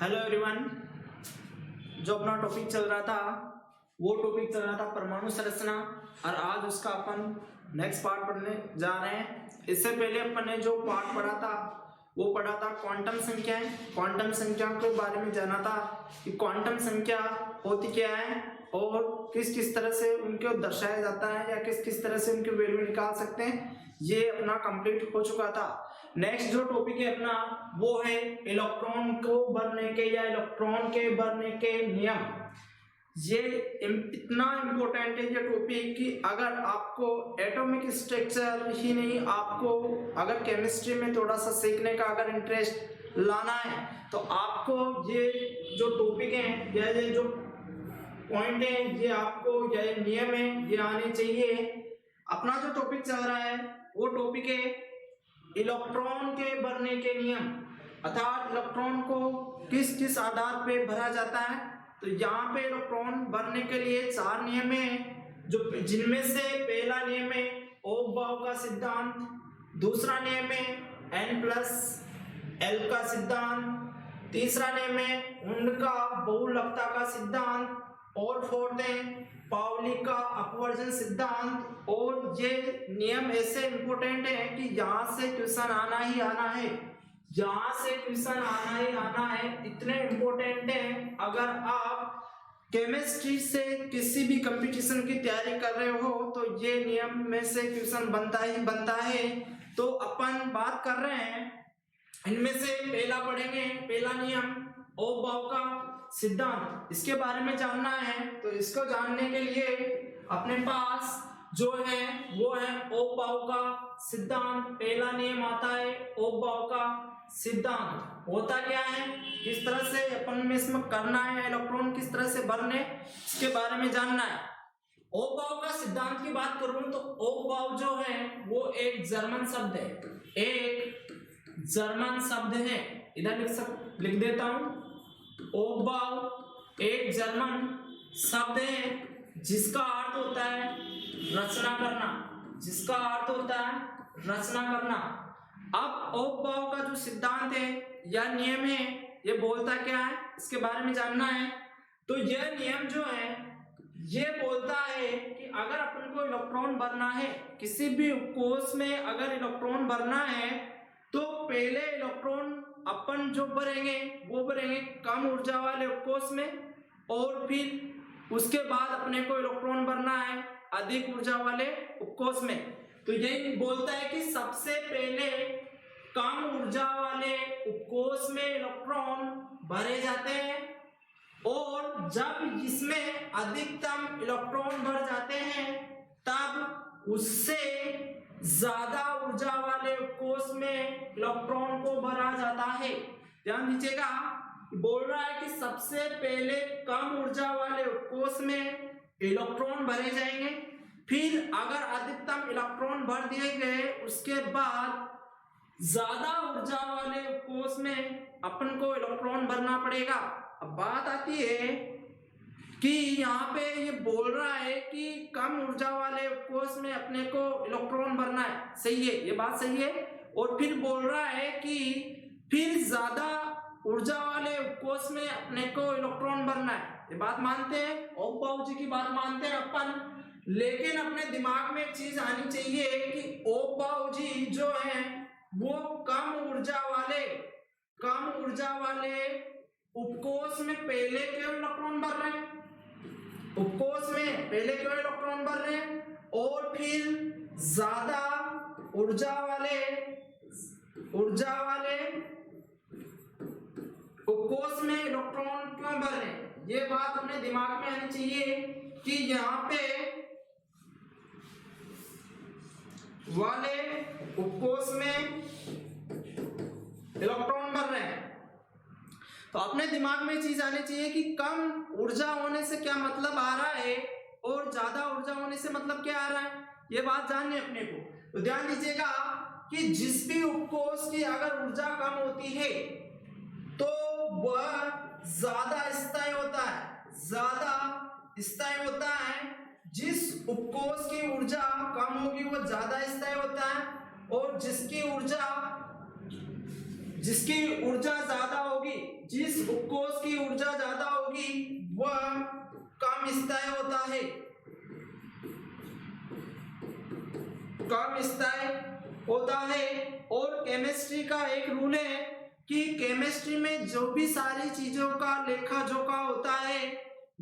Hello everyone. जो अपना topic चल रहा था वो टॉपिक चल रहा था परमाणु संरचना, और आज उसका अपन नेक्स्ट पार्ट पढ़ने जा रहे हैं। इससे पहले अपन ने जो पार्ट पढ़ा था वो पढ़ा था क्वांटम संख्याएं। क्वांटम संख्या के बारे में जाना था कि क्वांटम संख्या होती क्या है और किस किस तरह से उनको दर्शाया जाता है या किस किस तरह से उनके वैल्यू निकाल सकते हैं। ये अपना कंप्लीट हो चुका था। नेक्स्ट जो टॉपिक है अपना वो है इलेक्ट्रॉन को भरने के या इलेक्ट्रॉन के भरने के नियम। ये इतना इम्पोर्टेंट है ये टॉपिक कि अगर आपको एटॉमिक स्ट्रक्चर ही नहीं, आपको अगर केमिस्ट्री में थोड़ा सा सीखने का अगर इंटरेस्ट लाना है तो आपको ये जो टॉपिक है या ये जो पॉइंट है ये आपको ये नियम है ये आने चाहिए। अपना जो टॉपिक चल रहा है वो टॉपिक है इलेक्ट्रॉन के भरने के नियम, अर्थात इलेक्ट्रॉन को किस किस आधार पे भरा जाता है। तो यहाँ पे इलेक्ट्रॉन भरने के लिए 4 नियम है, जो जिनमें से पहला नियम है ओम-बॉव का सिद्धांत, दूसरा नियम है N+L का सिद्धांत, तीसरा नियम है उंड का बहुलकता का सिद्धांत, और फोर्थ है पाउली का अपवर्जन सिद्धांत। और ये नियम ऐसे इंपॉर्टेंट है कि यहाँ से क्वेश्चन आना ही आना है, यहाँ से क्वेश्चन आना ही आना है, इतने इंपॉर्टेंट है। अगर आप केमिस्ट्री से किसी भी कंपटीशन की तैयारी कर रहे हो तो ये नियम में से क्वेश्चन बनता ही बनता है। तो अपन बात कर रहे हैं इनमें से पहला पढ़ेंगे, पहला नियम ओम-बॉव का सिद्धांत। इसके बारे में जानना है तो इसको जानने के लिए अपने पास जो है वो है ओम-बॉव का सिद्धांत। पहला नियम आता है ओम-बॉव का सिद्धांत। होता क्या है, किस तरह से अपन में इसमें करना है, इलेक्ट्रॉन किस तरह से भरने, इसके बारे में जानना है। ओम-बॉव का सिद्धांत की बात करूं तो ओम-बॉव जो है वो एक जर्मन शब्द है, एक जर्मन शब्द है। इधर लिख देता हूं, ओम-बॉव एक जर्मन शब्द है जिसका अर्थ होता है रचना करना, जिसका अर्थ होता है रचना करना। अब ओम-बॉव का जो सिद्धांत है या नियम है ये बोलता क्या है, इसके बारे में जानना है। तो यह नियम जो है ये बोलता है कि अगर अपन को इलेक्ट्रॉन भरना है, किसी भी कोश में अगर इलेक्ट्रॉन भरना है तो पहले इलेक्ट्रॉन अपन जो भरेंगे वो भरेंगे कम ऊर्जा वाले कोश में, और फिर उसके बाद अपने को इलेक्ट्रॉन भरना है अधिक ऊर्जा वाले उपकोश में। तो यही बोलता है कि सबसे पहले कम ऊर्जा वाले उपकोश में इलेक्ट्रॉन भरे जाते हैं, और जब इसमें अधिकतम इलेक्ट्रॉन भर जाते हैं तब उससे ज्यादा ऊर्जा वाले कोश में इलेक्ट्रॉन को भरा जाता है। ध्यान दीजिएगा, बोल रहा है कि सबसे पहले कम ऊर्जा वाले कोश में इलेक्ट्रॉन भरे जाएंगे, फिर अगर अधिकतम इलेक्ट्रॉन भर दिए गए उसके बाद ज्यादा ऊर्जा वाले कोश में अपन को इलेक्ट्रॉन भरना पड़ेगा। अब बात आती है कि यहाँ पे ये बोल रहा है कि कम ऊर्जा वाले कोश में अपने को इलेक्ट्रॉन भरना है, सही है, ये बात सही है। और फिर बोल रहा है कि फिर ज्यादा ऊर्जा वाले कोश में अपने को इलेक्ट्रॉन भरना है, ये बात मानते हैं, ओम-बॉव जी की बात मानते हैं अपन। लेकिन अपने दिमाग में एक चीज आनी चाहिए कि ओम-बॉव जी जो है वो कम ऊर्जा वाले उपकोश में पहले क्यों इलेक्ट्रॉन भर रहे हैं, उपकोश में पहले क्यों इलेक्ट्रॉन भर रहे हैं, और फिर ज्यादा ऊर्जा वाले उपकोश में इलेक्ट्रॉन क्यों भर रहे हैं। ये बात अपने दिमाग में आनी चाहिए कि यहाँ पे वाले उपकोश में इलेक्ट्रॉन भर रहे हैं। तो अपने दिमाग में चीज आनी चाहिए कि कम ऊर्जा होने से क्या मतलब आ रहा है और ज्यादा ऊर्जा होने से मतलब क्या आ रहा है, ये बात जाननी है अपने को। तो ध्यान दीजिएगा कि जिस भी उपकोश की अगर ऊर्जा कम होती है तो वह ज्यादा स्थायी होता है, जिस उपकोश की ऊर्जा कम होगी वो ज्यादा स्थायी होता है, और जिसकी ऊर्जा जिसकी ऊर्जा ज्यादा होगी, जिस उपकोष की ऊर्जा ज्यादा होगी वह कम स्थायी होता है, कम स्थायी होता है। और केमिस्ट्री का एक रूल है कि केमिस्ट्री में जो भी सारी चीजों का लेखा जोखा होता है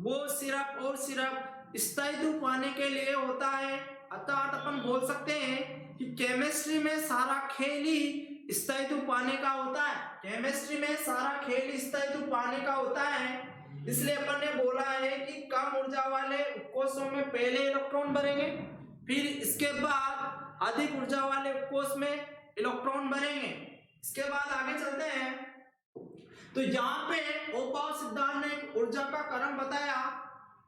वो सिर्फ और सिर्फ स्थायित्व पाने के लिए होता है। अर्थात अपन बोल सकते हैं कि केमिस्ट्री में सारा खेल ही स्थायित्व पाने का होता है, केमिस्ट्री में सारा खेल स्थायित्व पाने का होता है। इसलिए अपन ने बोला है कि कम ऊर्जा वाले उपकोषों में पहले इलेक्ट्रॉन भरेंगे, फिर इसके बाद अधिक ऊर्जा वाले उपकोष में इलेक्ट्रॉन भरेंगे। इसके बाद आगे चलते हैं। तो यहाँ पे ओपाव सिद्धांत ने ऊर्जा का क्रम बताया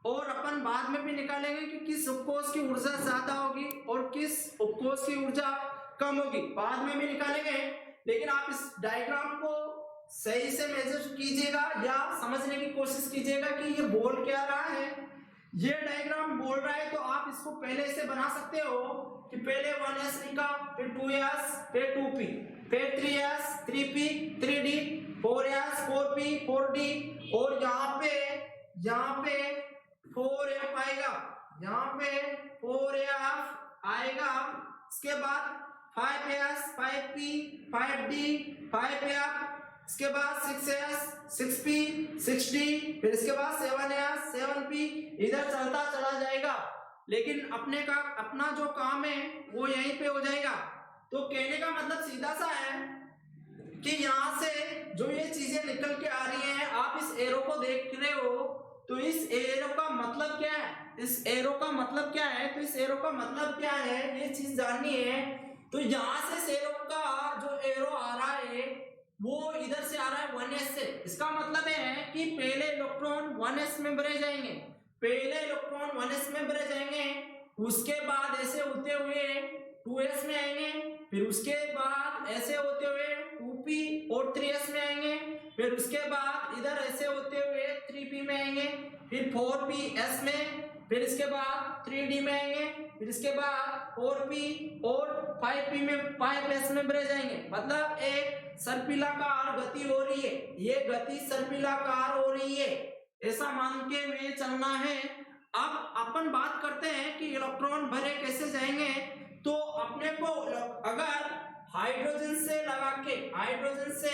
और अपन बाद में भी निकालेंगे कि किस उपकोष की ऊर्जा ज्यादा होगी और किस उपकोष की ऊर्जा कम होगी, बाद में भी निकालेंगे। लेकिन आप इस डायग्राम को सही से मेजर कीजिएगा या समझने की कोशिश कीजिएगा कि ये बोल क्या रहा है। ये डायग्राम बोल रहा है तो आप इसको पहले से बना सकते हो कि पहले 1s लिखा, फिर 2s, फिर 2p, फिर 3s, 3p, 3d, 4s, 4p, 4d और यहाँ पे 4f आएगा, यहाँ पे 4f आएगा। इसके बाद 5s, 5p, 5d, 5f, इसके बाद 6s, 6p, 6d, फिर इसके बाद 7s, 7p, इधर चलता चला जाएगा। लेकिन अपना जो काम है वो यहीं पे हो जाएगा। तो कहने का मतलब सीधा सा है कि यहाँ से जो ये चीजें निकल के आ रही हैं, आप इस एरो को देख रहे हो तो इस एरो का मतलब क्या है, इस एरो का मतलब क्या है, तो इस एरो का मतलब क्या है ये चीज जाननी है। तो यहाँ से इस एरो का जो एरो आ रहा है वो इधर से आ रहा है 1s से। इसका मतलब है कि पहले इलेक्ट्रॉन 1s में भरे जाएंगे, पहले इलेक्ट्रॉन 1s में भरे जाएंगे, उसके बाद ऐसे होते हुए 2s में आएंगे, फिर उसके बाद ऐसे होते हुए 2p और 3s में आएंगे, फिर उसके बाद इधर ऐसे होते हुए 3p में आएंगे, फिर 4ps में, फिर इसके बाद 3d में आएंगे, फिर इसके बाद 4p और 5p में 5s में भरे जाएंगे। मतलब एक सर्पिलाकार गति हो रही है, ये गति सर्पिलाकार हो रही है, ऐसा मान के हमें चलना है। अब अपन बात करते हैं कि इलेक्ट्रॉन भरे कैसे जाएंगे। तो अपने को अगर हाइड्रोजन से लगा के, हाइड्रोजन से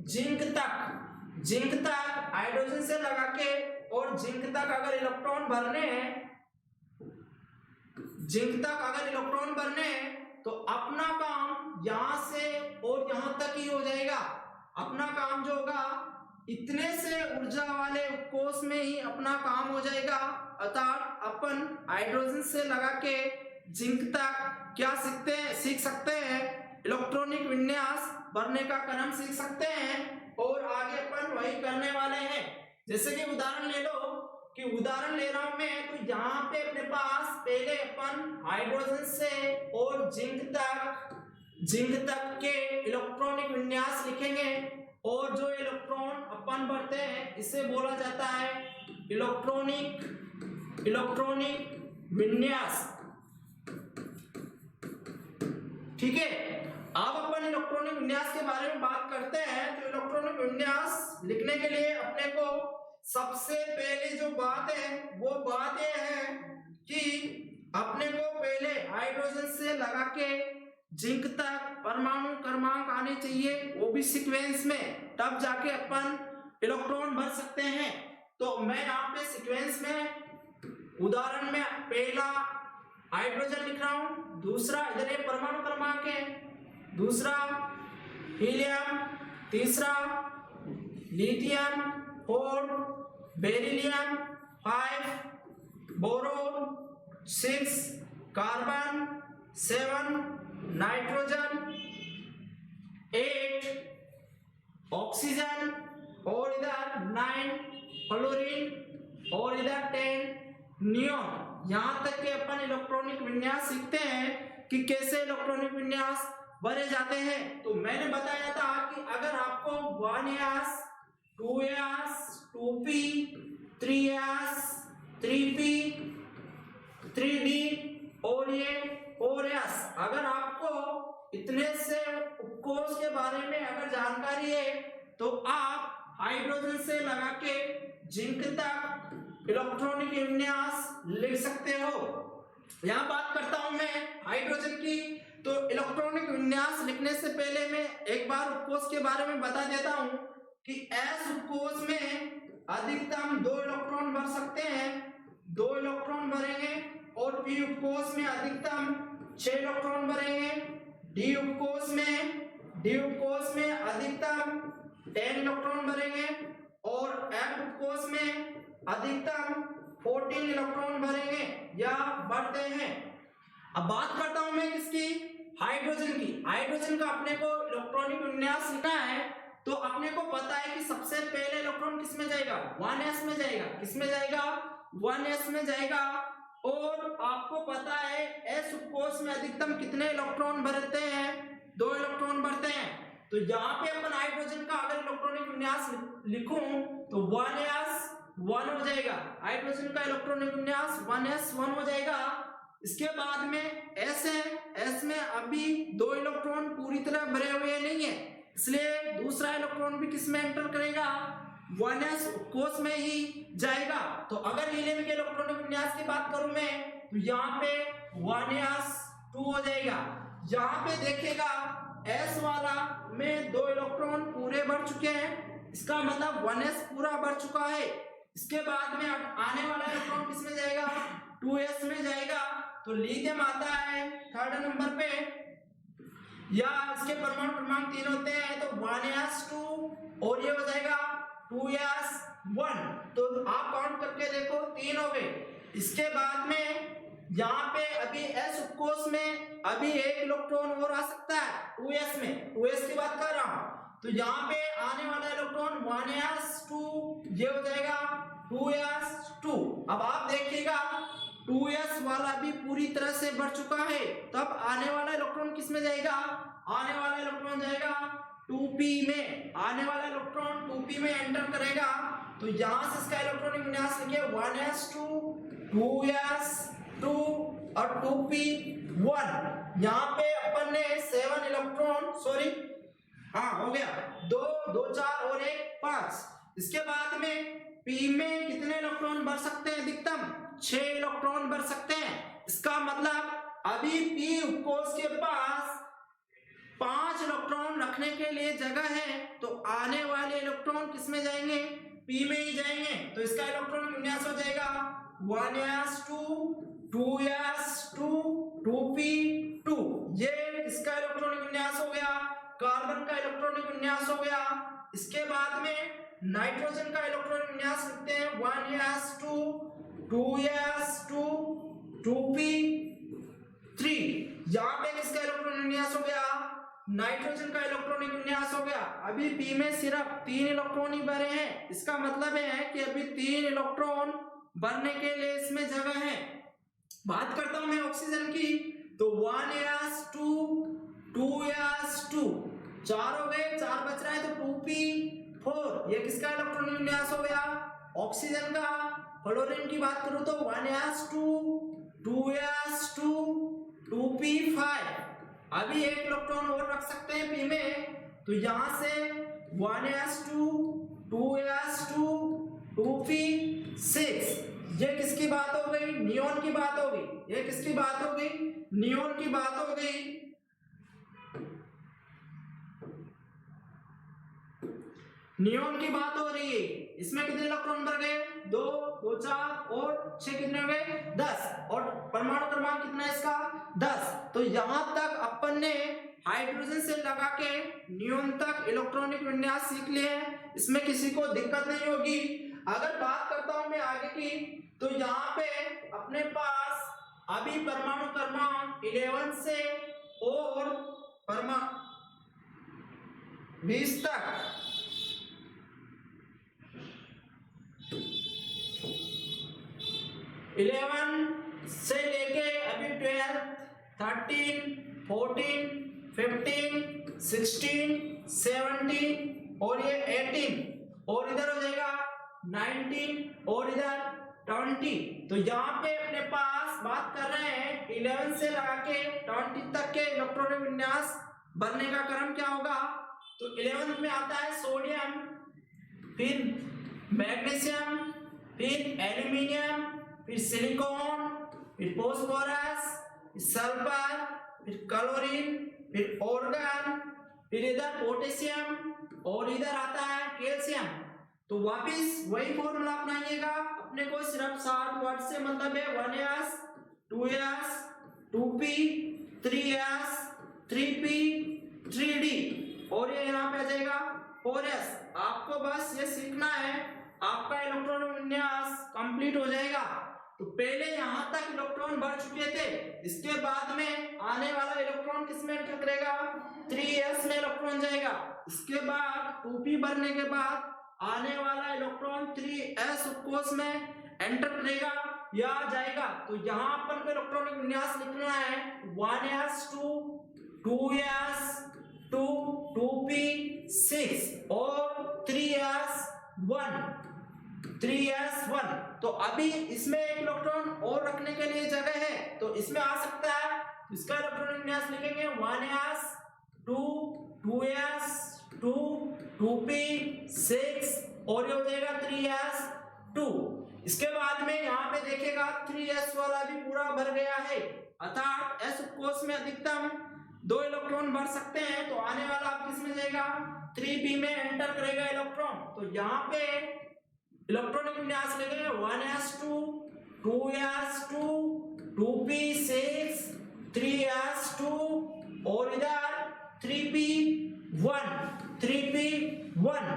जिंक तक हाइड्रोजन से लगा के और जिंक तक अगर इलेक्ट्रॉन भरने हैं, जिंक तक अगर इलेक्ट्रॉन भरने हैं तो अपना काम यहां से और यहां तक ही हो जाएगा। अपना काम जो होगा इतने से ऊर्जा वाले उपकोष में ही अपना काम हो जाएगा। अर्थात अपन हाइड्रोजन से लगा के जिंक तक क्या सीख सकते हैं, इलेक्ट्रॉनिक विन्यास भरने का क्रम सीख सकते हैं। और आगे अपन वही करने वाले हैं। जैसे कि उदाहरण ले लो, कि उदाहरण ले रहा हूं मैं, तो यहाँ पे अपने पास पहले अपन हाइड्रोजन से और जिंक तक के इलेक्ट्रॉनिक विन्यास लिखेंगे और जो इलेक्ट्रॉन अपन भरते हैं इसे बोला जाता है इलेक्ट्रॉनिक विन्यास। ठीक है, अब अपन इलेक्ट्रॉनिक विन्यास के बारे में बात करते हैं। तो इलेक्ट्रॉनिक विन्यास लिखने के लिए अपने को सबसे पहले जो बात है वो बात यह है कि अपने को पहले हाइड्रोजन से लगा के जिंक तक परमाणु क्रमांक आने चाहिए, वो भी सीक्वेंस में, तब जाके अपन इलेक्ट्रॉन भर सकते हैं। तो मैं यहाँ पे सीक्वेंस में उदाहरण में पहला हाइड्रोजन लिख रहा हूं, दूसरा इधर ये परमाणु क्रमांक है, दूसरा हीलियम, तीसरा lithium, 4 beryllium, 5 boron, 6 carbon, 7 nitrogen, 8 oxygen और इधर 9 फ्लोरीन और इधर 10 नियोन। यहां तक के अपन इलेक्ट्रॉनिक विन्यास सीखते हैं कि कैसे इलेक्ट्रॉनिक विन्यास भरे जाते हैं। तो मैंने बताया था कि अगर आपको 1s, 2s, 2p, 3s, 3p, 3d और ये 4s, अगर आपको इतने से उपकोष के बारे में अगर जानकारी रही है तो आप हाइड्रोजन से लगा के जिंक तक इलेक्ट्रॉनिक विन्यास लिख सकते हो। यहाँ बात करता हूं मैं हाइड्रोजन की, तो इलेक्ट्रॉनिक विन्यास लिखने से पहले मैं एक बार उपकोष के बारे में बता देता हूं कि एस उपकोष में अधिकतम 2 इलेक्ट्रॉन भर सकते हैं, 2 इलेक्ट्रॉन भरेंगे, और पी उपकोष में अधिकतम 6 इलेक्ट्रॉन भरेंगे, डी उपकोष में अधिकतम 10 इलेक्ट्रॉन भरेंगे, और एफ उपकोष में अधिकतम 14 इलेक्ट्रॉन भरेंगे या भरते हैं। अब बात करता हूं मैं किसकी, हाइड्रोजन की। हाइड्रोजन का अपने को इलेक्ट्रॉनिक विन्यास लिखना है तो अपने को पता है कि सबसे पहले इलेक्ट्रॉन किस में जाएगा, 1s में जाएगा। किस में जाएगा, 1s में जाएगा। और आपको पता है s उपकोष में अधिकतम कितने इलेक्ट्रॉन भरते हैं, 2 इलेक्ट्रॉन भरते हैं। तो यहाँ पे अपन हाइड्रोजन का अगर इलेक्ट्रॉनिक विन्यास लिखूं तो 1s 1 हो जाएगा, हाइड्रोजन का इलेक्ट्रॉनिक विन्यास 1s 1 हो जाएगा। इसके बाद में s है, s में अभी 2 इलेक्ट्रॉन पूरी तरह भरे हुए नहीं है, इसलिए दूसरा इलेक्ट्रॉन भी किस में एंटर करेगा, 1s कोष में ही जाएगा। तो अगर हीलियम के इलेक्ट्रॉनिक विन्यास की बात करूं मैं तो यहाँ पे 1s 2 हो जाएगा। यहाँ पे देखिएगा s वाला में 2 इलेक्ट्रॉन पूरे भर चुके हैं, इसका मतलब 1s पूरा भर चुका है। इसके बाद में आने वाला इलेक्ट्रॉन किस में जाएगा, 2s में जाएगा। तो लिथियम आता है 3rd नंबर पे, या इसके परमाणु क्रमांक 3 होते हैं, तो 1s2 और ये हो जाएगा 2s1। तो आप काउंट करके देखो 3 हो गए। इसके बाद में यहाँ पे अभी s उपकोष में अभी 1 इलेक्ट्रॉन और आ सकता है 2s में, 2s की बात कर रहा हूं। तो यहाँ पे आने वाला इलेक्ट्रॉन 1s2 ये हो जाएगा 2s2। अब आप देखिएगा 2s वाला भी पूरी तरह से बढ़ चुका है, तब आने वाला इलेक्ट्रॉन किस में जाएगा, आने वाला इलेक्ट्रॉन जाएगा 2p में, आने वाला इलेक्ट्रॉन 2p में एंटर करेगा। तो यहां से इसका इलेक्ट्रॉनिक विन्यास लिखिए 1s2 2s2 और 2p1। यहाँ पे अपन ने 7 इलेक्ट्रॉन, सॉरी हाँ हो गया, 2 2 4 और 1 5। इसके बाद में p में कितने इलेक्ट्रॉन भर सकते हैं, अधिकतम 6 इलेक्ट्रॉन भर सकते हैं। इसका मतलब अभी p उपकोष के पास 5 इलेक्ट्रॉन रखने के लिए जगह है, तो आने वाले इलेक्ट्रॉन किस में जाएंगे, p में ही जाएंगे। तो इसका इलेक्ट्रॉनिक विन्यास हो जाएगा 1s2 2s2 2p2। ये इसका इलेक्ट्रॉनिक विन्यास हो गया, कार्बन का इलेक्ट्रॉनिक विन्यास हो गया। इसके बाद में नाइट्रोजन का इलेक्ट्रॉनिक विन्यास लिखते हैं 1s2 2s2 2p3। यहाँ पे किसका इलेक्ट्रॉनिक विन्यास हो गया, नाइट्रोजन का इलेक्ट्रॉनिक विन्यास हो गया। अभी p में सिर्फ 3 इलेक्ट्रॉन ही भरे हैं, इसका मतलब है कि अभी 3 इलेक्ट्रॉन भरने के लिए इसमें जगह है। बात करता हूं मैं ऑक्सीजन की, तो 1s2 2s2 4 हो गए, 4 बच रहा है तो 2p4। ये किसका इलेक्ट्रॉनिक विन्यास हो गया, ऑक्सीजन का। फ्लोरीन की बात करूं तो 1s2 2s2 2p5। अभी 1 इलेक्ट्रॉन और रख सकते हैं p में, तो यहां से 1s2 2s2 2p6। ये किसकी बात हो गई, नियोन की बात हो गई। ये किसकी बात हो गई, नियोन की बात हो गई। नियोन की बात हो रही है। इसमें कितने इलेक्ट्रॉन भर गए, 2 2 4 और 6 कितने हो गए, 10। और परमाणु क्रमांक कितना है इसका, 10। तो यहां तक अपन ने हाइड्रोजन से लगा के नियोन तक इलेक्ट्रॉनिक विन्यास सीख लिए हैं, इसमें किसी को दिक्कत नहीं होगी। अगर बात करता हूं मैं आगे की, तो यहाँ पे अपने पास अभी परमाणु क्रमांक 11 से और परमाणु 20 तक 11 से लेके अभी 12 13 14 15 16 17 और ये 18 और इधर हो जाएगा 19 और इधर 20। तो यहाँ पे अपने पास बात कर रहे हैं 11 से लगा के 20 तक के इलेक्ट्रॉनिक विन्यास भरने का क्रम क्या होगा, तो 11th में आता है सोडियम, फिर मैग्नीशियम, फिर एल्यूमिनियम, फिर सिलिकॉन, फिर फास्फोरस, फिर सल्फर, फिर क्लोरीन, फिर ऑर्गन, फिर इधर पोटेशियम और इधर आता है कैल्शियम। तो वापिस वही फॉर्मूला अपनाइएगा, अपने को सिर्फ 7 वर्ड से मतलब है 1s 2s 2p 3s 3p 3d और ये यहाँ पे आ जाएगा 4s। आपको बस ये सीखना है, आपका इलेक्ट्रॉन विन्यास कंप्लीट हो जाएगा। तो पहले यहाँ तक इलेक्ट्रॉन भर चुके थे, इसके बाद में आने वाला इलेक्ट्रॉन किस में एंटर करेगा, 3s में इलेक्ट्रॉन जाएगा। इसके बाद 2p भरने के बाद आने वाला इलेक्ट्रॉन 3s उपकोष में एंटर करेगा या जाएगा। तो यहाँ अपन को इलेक्ट्रॉनिक विन्यास लिखना है 1s2 2s 2 2p 6 और 3s1। तो अभी इसमें एक इलेक्ट्रॉन और रखने के लिए जगह है, तो इसमें आ सकता है, इसका इलेक्ट्रॉनिक विन्यास लिखेंगे 1s 2 2s 2 2p 6 और ये हो जाएगा 3s2। इसके बाद में यहाँ पे देखेगा 3s वाला भी पूरा भर गया है, अर्थात s उपकोष में अधिकतम 2 इलेक्ट्रॉन भर सकते हैं। तो आने वाला आप किस में जाएगा, 3p में एंटर करेगा इलेक्ट्रॉन। तो यहाँ पे इलेक्ट्रॉनिक विन्यास लिखेंगे 1s2 2s2 2p6 3s2 और इधर 3p1 3p1।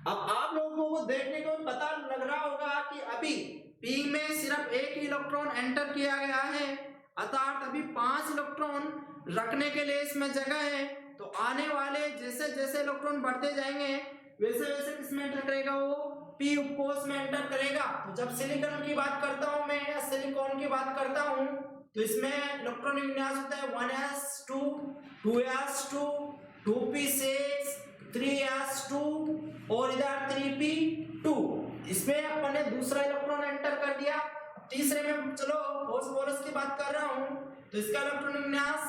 अब आप लोगों को देखने को पता लग रहा होगा कि अभी p में सिर्फ एक ही इलेक्ट्रॉन एंटर किया गया है, अर्थात अभी 5 इलेक्ट्रॉन रखने के लिए इसमें जगह है। तो आने वाले जैसे जैसे इलेक्ट्रॉन बढ़ते जाएंगे वैसे वैसे किसमें एंटर करेगा, वो p उपकोष में एंटर करेगा। तो जब सिलिकॉन की बात करता हूं मैं या सिलिकॉन की बात करता हूं तो इसमें इलेक्ट्रॉनिक विन्यास होता है 1s2 2s2 2p6 3s2 और इधर 3p2। इसमें अपन ने दूसरा इलेक्ट्रॉन एंटर कर दिया। तीसरे में चलो फास्फोरस की बात कर रहा हूं, तो इसका इलेक्ट्रॉनिक विन्यास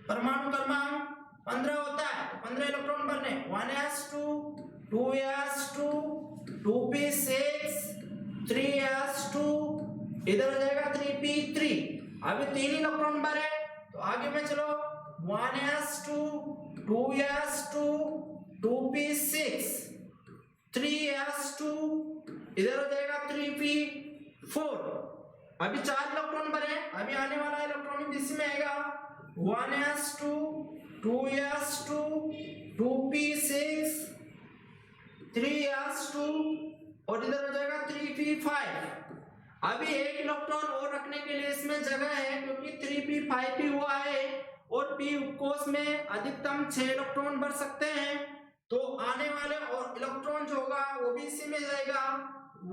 परमाणु क्रमांक 15 होता है। तो 15 इलेक्ट्रॉन भरने 1s2 2s2 2p6 3s2 इधर हो जाएगा 3p3। अभी 3 इलेक्ट्रॉन भरे, तो आगे में चलो 1s2 2s2 2p6 3s2 इधर हो जाएगा 3p4। अभी 4 इलेक्ट्रॉन भरे, अभी आने वाला इलेक्ट्रॉनिक इसमें आएगा 1s2 2s2 2p6 3s2 और इधर हो जाएगा 3p5। अभी एक इलेक्ट्रॉन और रखने के लिए इसमें जगह है, क्योंकि 3p5 भी हुआ है और p उपकोष में अधिकतम 6 इलेक्ट्रॉन भर सकते हैं। तो आने वाले और इलेक्ट्रॉन जो होगा वो भी इसी में जाएगा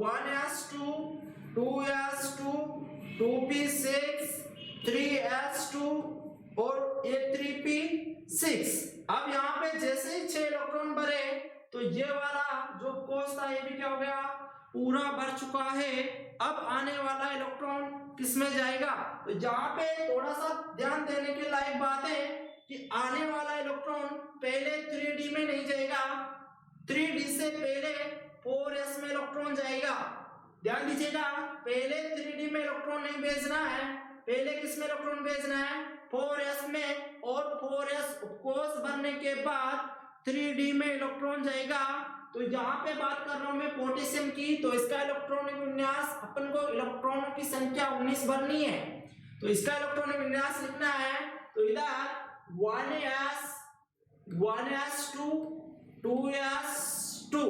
1s2 2s2 2p6 3s2 और ये 3p6। अब यहाँ पे जैसे ही 6 इलेक्ट्रॉन भरे तो ये वाला जो कोष था ये भी क्या हो गया, पूरा भर चुका है। अब आने वाला इलेक्ट्रॉन किसमें जाएगा, तो यहाँ पे थोड़ा सा ध्यान देने के लायक बात है कि आने वाला इलेक्ट्रॉन पहले 3d में नहीं जाएगा, 3d से पहले 4s में इलेक्ट्रॉन जाएगा। ध्यान दीजिएगा, पहले 3d में इलेक्ट्रॉन नहीं भेजना है, पहले किसमें इलेक्ट्रॉन भेजना है, 4s में। और 4s उपकोष भरने के बाद 3d में इलेक्ट्रॉन जाएगा। तो यहाँ पे बात कर रहा हूं मैं पोटेशियम की, तो इसका इलेक्ट्रॉनिक विन्यास अपन को इलेक्ट्रॉनों की संख्या 19 भरनी है। तो इसका इलेक्ट्रॉनिक विन्यास लिखना है, तो इधर 1s2 2s2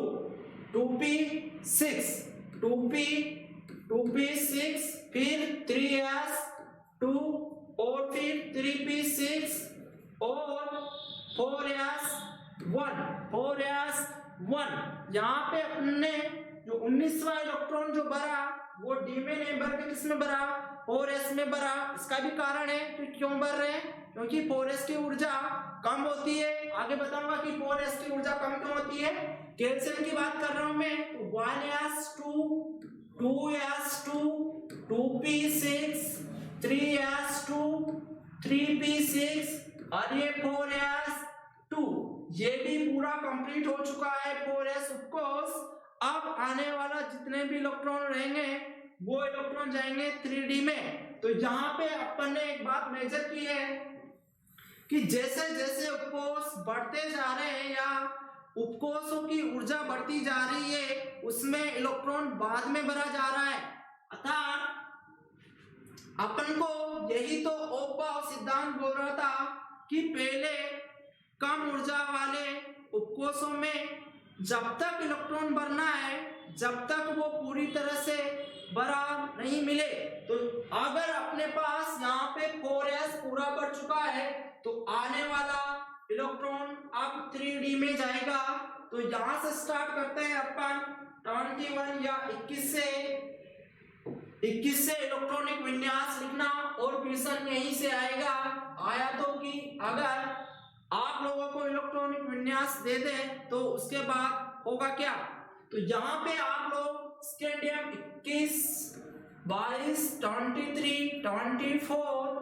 2p6 2p6 फिर 3s2 और फिर 3p6 और 4s1। यहाँ पे अपने जो 19वां इलेक्ट्रॉन जो भरा वो डी में नहीं भर के किसमें भरा, 4s में भरा। इसका भी कारण है कि क्यों भर रहे हैं, क्योंकि 4s की ऊर्जा कम होती है। आगे बताऊंगा कि 4s की ऊर्जा कम क्यों होती है। कैल्शियम की बात कर रहा हूं मैं, तो 1s2 2s2 2p6 3s2 3p6 और ये 4s2 ये भी पूरा कंप्लीट हो चुका है 4s उपकोष। अब आने वाला जितने भी इलेक्ट्रॉन रहेंगे वो इलेक्ट्रॉन जाएंगे 3D में। तो यहाँ पे अपन ने एक बात मेजर की है कि जैसे जैसे उपकोष बढ़ते जा रहे हैं या उपकोषों की ऊर्जा बढ़ती जा रही है उसमें इलेक्ट्रॉन बाद में भरा जा रहा है। अर्थात अपन को यही तो ओप्पा सिद्धांत बोल रहा था कि पहले कम ऊर्जा वाले उपकोषों में जब तक इलेक्ट्रॉन भरना है जब तक वो पूरी तरह से भरा नहीं मिले। तो अगर अपने पास यहाँ पे 4s पूरा बढ़ चुका है तो आने वाला इलेक्ट्रॉन अब 3D में जाएगा। तो यहाँ से स्टार्ट करते हैं अपन 21 या 21 से इलेक्ट्रॉनिक विन्यास लिखना और क्वेश्चन यहीं से आएगा। आया तो कि अगर आप लोगों को इलेक्ट्रॉनिक विन्यास दे दे तो उसके बाद होगा क्या। तो यहाँ पे आप लोग स्केंडियम 21, 22, 23, 24,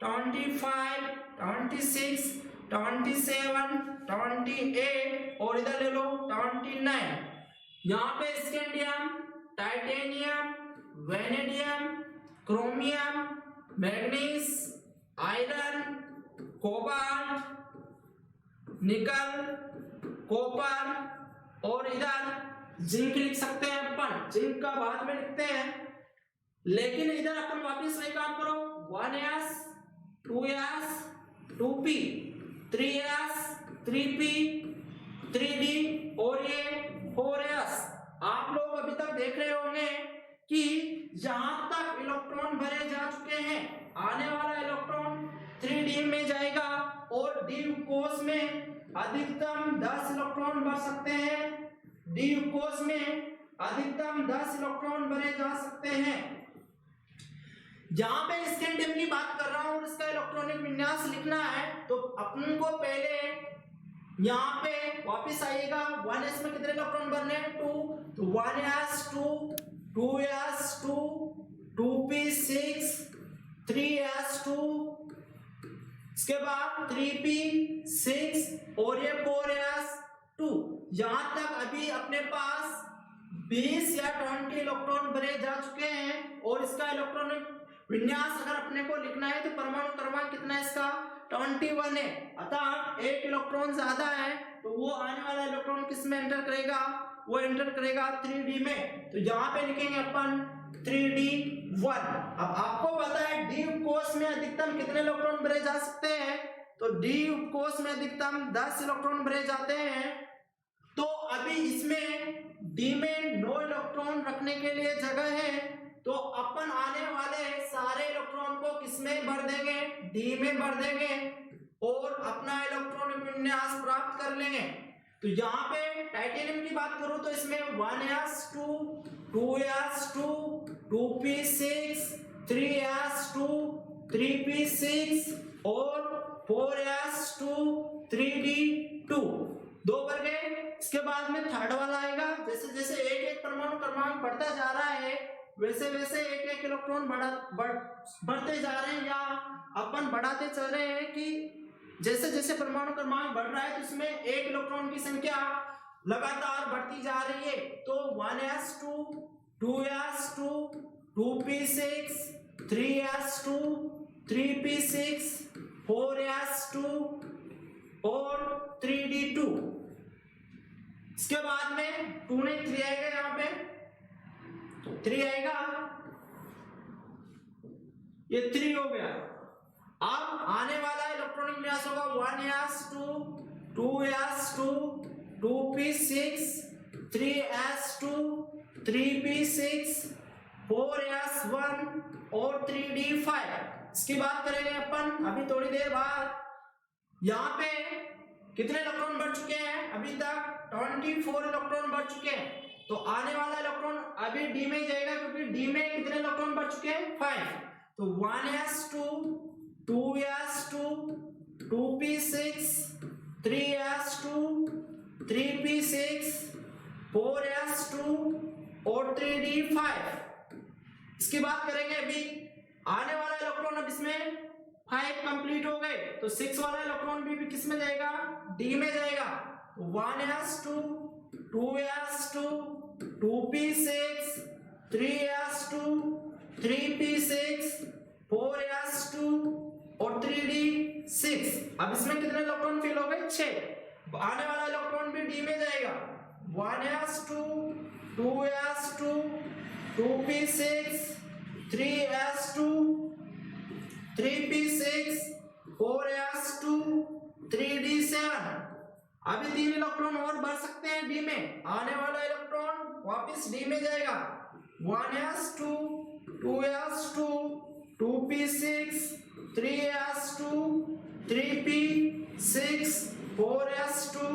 25, 26, 27, 28 और इधर ले लो 29। यहाँ पे scandium, titanium, vanadium, chromium, manganese, iron, cobalt, निकल, कॉपर और इधर जिंक लिख सकते हैं अपन। जिंक का बाद में लिखते हैं लेकिन इधर अपन वापस वही काम करो 1s, 2s, 2p, 3s, 3p, 3d और ये 4s। आप लोग अभी तक देख रहे होंगे कि जहां तक इलेक्ट्रॉन भरे जा चुके हैं आने वाला इलेक्ट्रॉन 3D में जाएगा और डी कोष में अधिकतम 10 इलेक्ट्रॉन भर सकते हैं। डी कोष में अधिकतम 10 इलेक्ट्रॉन भरे जा सकते हैं। जहां पे स्केंडियम की बात कर रहा हूं और इसका इलेक्ट्रॉनिक विन्यास लिखना है तो अपन को पहले यहाँ पे वापस आइएगा 1s में कितने इलेक्ट्रॉन भरने हैं 2, तो 1s2, 2s2, 2p6, 3s2, इसके बाद 3p6 और ये 4s2। यहां तक अभी अपने पास 20 या 20 इलेक्ट्रॉन भरे जा चुके हैं और इसका इलेक्ट्रॉनिक विन्यास अगर अपने को लिखना है तो परमाणु क्रमांक कितना है इसका 21 है। अर्थात एक इलेक्ट्रॉन ज्यादा है तो वो आने वाला इलेक्ट्रॉन किस में एंटर करेगा, वो एंटर करेगा 3D में। तो यहाँ पे लिखेंगे अपन 3D1। अब आपको पता है डी उपकोष में अधिकतम कितने इलेक्ट्रॉन भरे जा सकते हैं, तो डी उपकोष में अधिकतम 10 इलेक्ट्रॉन भरे जाते हैं। तो अभी इसमें डी में 9 इलेक्ट्रॉन रखने के लिए जगह है तो अपन आने वाले सारे इलेक्ट्रॉन को किसमें भर देंगे, डी में भर देंगे और अपना इलेक्ट्रॉनिक विन्यास प्राप्त कर लेंगे। तो यहाँ पे टाइटेनियम की बात करूं तो इसमें 1s2, 2s2, 2p6, 3s2, 3p6 और 4s2, 3d2 दो भर गए। इसके बाद में थर्ड वाला आएगा। जैसे जैसे एक एक परमाणु क्रमांक बढ़ता जा रहा है वैसे वैसे एक एक इलेक्ट्रॉन बढ़ते जा रहे हैं या अपन बढ़ाते चल रहे हैं कि जैसे जैसे परमाणु क्रमांक बढ़ रहा है तो इसमें एक इलेक्ट्रॉन की संख्या लगातार बढ़ती जा रही है। तो 1s2, 2s2, 2p6, 3s2, 3p6, 4s2 और 3d2। इसके बाद में 2 नहीं 3 आएगा, यहाँ पे 3 आएगा, ये 3 हो गया। अब आने वाला इलेक्ट्रॉनिक विन्यास होगा 1s2, 2s2, 2p6, 3s2, 3p6, 4s1 और 3d5। इसकी बात करेंगे अपन अभी थोड़ी देर बाद। यहाँ पे कितने इलेक्ट्रॉन बढ़ चुके हैं, अभी तक 24 इलेक्ट्रॉन बढ़ चुके हैं। तो आने वाला इलेक्ट्रॉन अभी डी में जाएगा क्योंकि डी में कितने इलेक्ट्रॉन बढ़ चुके हैं 5। तो 1s2, 2s2, 2p6, 3s2, 3p6, 4s2 और 3d5। इसकी बात करेंगे अभी आने वाला इलेक्ट्रॉन। अब इसमें 5 कंप्लीट हो गए तो 6 वाला इलेक्ट्रॉन भी किस में जाएगा, डी में जाएगा। 1s2 2s2 2p6 3s2 3p6 4s2 और 3d6। अब इसमें कितने इलेक्ट्रॉन फिल हो गए, 6। आने वाला इलेक्ट्रॉन भी डी में जाएगा। 1s2 2s2 2p6 3s2 3p6 4s2 3d7। अभी 3 इलेक्ट्रॉन और बढ़ सकते हैं डी में। आने वाला इलेक्ट्रॉन वापस डी में जाएगा। 1s2 2s2 2p6 3s2 3p6 4s2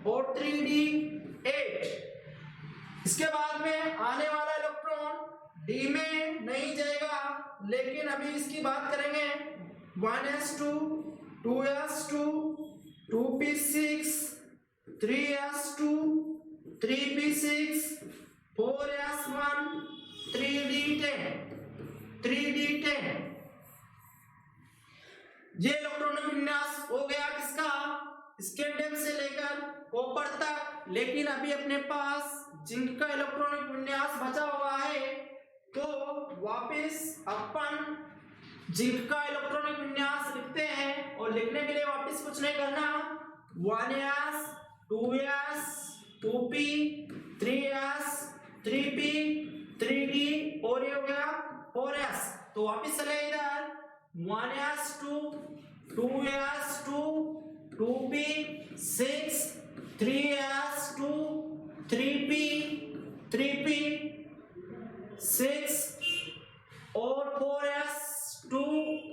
और 3d8। इसके बाद में आने वाला इलेक्ट्रॉन डी में नहीं जाएगा, लेकिन अभी इसकी बात करेंगे। 1s2 2s2 2p6 3s2 3p6 4s1 3d10 3d10। ये इलेक्ट्रॉनिक विन्यास हो गया किसका, स्कैंडियम से लेकर कॉपर तक। लेकिन अभी अपने पास जिंक का इलेक्ट्रॉनिक विन्यास बचा हुआ है, तो वापस अपन जिंक का इलेक्ट्रॉनिक विन्यास लिखते हैं। और लिखने के लिए वापस कुछ नहीं करना, 1s 2s 2p 3s 3p 3d और ये हो गया 4s। तो वापस चले इधर 1s2 2s2 2p6 3s2 3p 6 और 4s2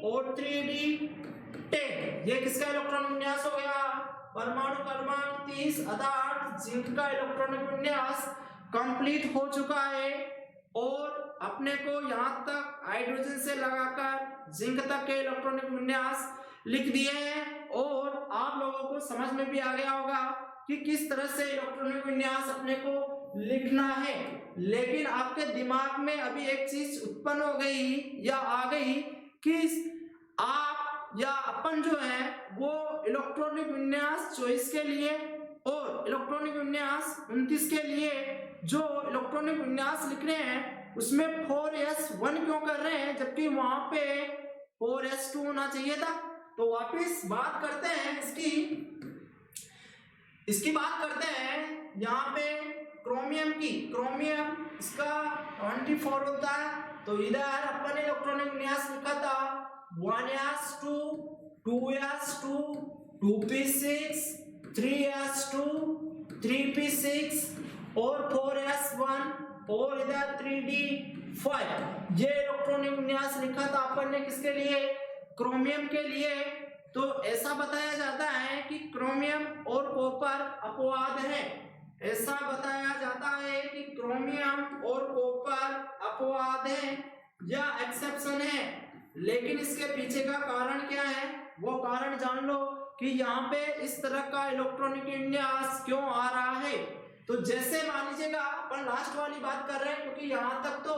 और 3d10। ये किसका इलेक्ट्रॉनिक विन्यास हो गया, परमाणु क्रमांक 30 अर्थात जिंक का इलेक्ट्रॉनिक विन्यास कंप्लीट हो चुका है। और अपने को यहाँ तक हाइड्रोजन से लगाकर जिंक तक के इलेक्ट्रॉनिक विन्यास लिख दिए हैं। और आप लोगों को समझ में भी आ गया होगा कि किस तरह से इलेक्ट्रॉनिक विन्यास अपने को लिखना है। लेकिन आपके दिमाग में अभी एक चीज उत्पन्न हो गई या आ गई कि आप या अपन जो है वो इलेक्ट्रॉनिक विन्यास 24 के लिए और इलेक्ट्रॉनिक विन्यास 29 के लिए जो इलेक्ट्रॉनिक विन्यास लिख रहे हैं उसमें 4s1 क्यों कर रहे हैं, जबकि वहां पे 4s2 होना चाहिए था। तो वापिस बात करते हैं इसकी बात करते हैं यहाँ पे क्रोमियम की। क्रोमियम इसका 24 होता है। तो इधर अपन ने इलेक्ट्रॉनिक विन्यास लिखा था 1s2 2s2 2p6 3s2 3p6 और 4s1 और इधर 3d5। ये इलेक्ट्रॉनिक विन्यास लिखा था अपन ने किसके लिए, क्रोमियम के लिए। तो ऐसा बताया जाता है कि क्रोमियम और कॉपर अपवाद है। ऐसा बताया जाता है कि क्रोमियम और कॉपर अपवाद है या एक्सेप्शन है। लेकिन इसके पीछे का कारण क्या है, वो कारण जान लो कि यहाँ पे इस तरह का इलेक्ट्रॉनिक विन्यास क्यों आ रहा है। तो जैसे मान लीजिएगा अपन लास्ट वाली बात कर रहे हैं, क्योंकि यहाँ तक तो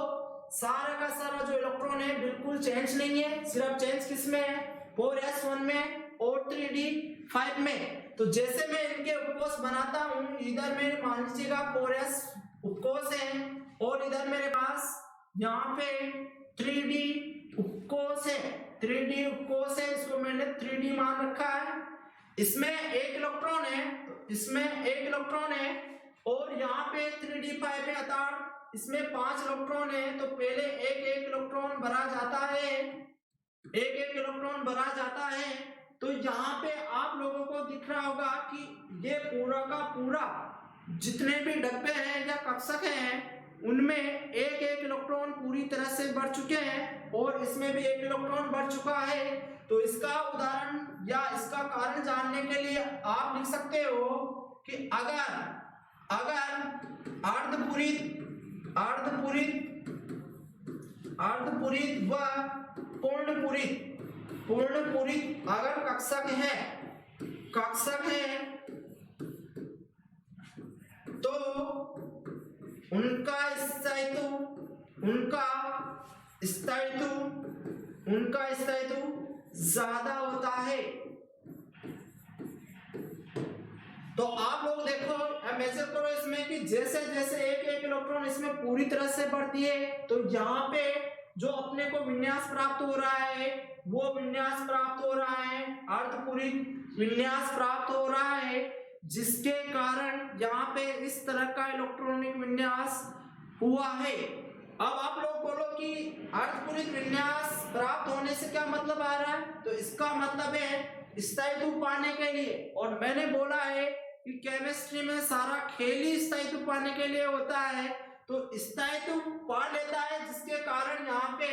सारा का सारा जो इलेक्ट्रॉन है बिल्कुल चेंज नहीं है। सिर्फ चेंज किसमें है, 4s1 में और 3d5 में। तो जैसे मैं इनके उपकोष बनाता हूँ, इधर मेरे मान लीजिएगा 4s उपकोष है और इधर मेरे पास यहाँ पे 3d उपकोष है। 3d उपकोष है, इसको मैंने 3d मान रखा है। इसमें एक इलेक्ट्रॉन है, इसमें एक इलेक्ट्रॉन है और यहाँ पे 3d5 है अर्थात इसमें 5 इलेक्ट्रॉन है। तो पहले एक एक इलेक्ट्रॉन भरा जाता है, एक एक इलेक्ट्रॉन भरा जाता है। तो यहाँ पे आप लोगों को दिख रहा होगा कि ये पूरा का पूरा जितने भी डब्बे हैं या कक्षक हैं उनमें एक एक इलेक्ट्रॉन पूरी तरह से बढ़ चुके हैं और इसमें भी एक इलेक्ट्रॉन बढ़ चुका है। तो इसका उदाहरण या इसका कारण जानने के लिए आप लिख सकते हो कि अगर अर्धपूरित व पूर्णपूरित अगर कक्षक है तो उनका स्थायित्व ज्यादा होता है। तो आप लोग देखो, मेजर करो इसमें कि जैसे जैसे एक एक इलेक्ट्रॉन इसमें पूरी तरह से बढ़ती है, तो यहाँ पे जो अपने को विन्यास प्राप्त हो रहा है वो विन्यास प्राप्त हो रहा है, अर्धपूरी विन्यास प्राप्त हो रहा है, जिसके कारण यहाँ पे इस तरह का इलेक्ट्रॉनिक विन्यास हुआ है। अब आप लोग बोलो कि अर्धपूरित विन्यास प्राप्त होने से क्या मतलब आ रहा है, तो इसका मतलब है स्थायित्व पाने के लिए। और मैंने बोला है कि केमिस्ट्री में सारा खेल ही स्थायित्व पाने के लिए होता है, तो स्थायित्व पा लेता है, जिसके कारण यहाँ पे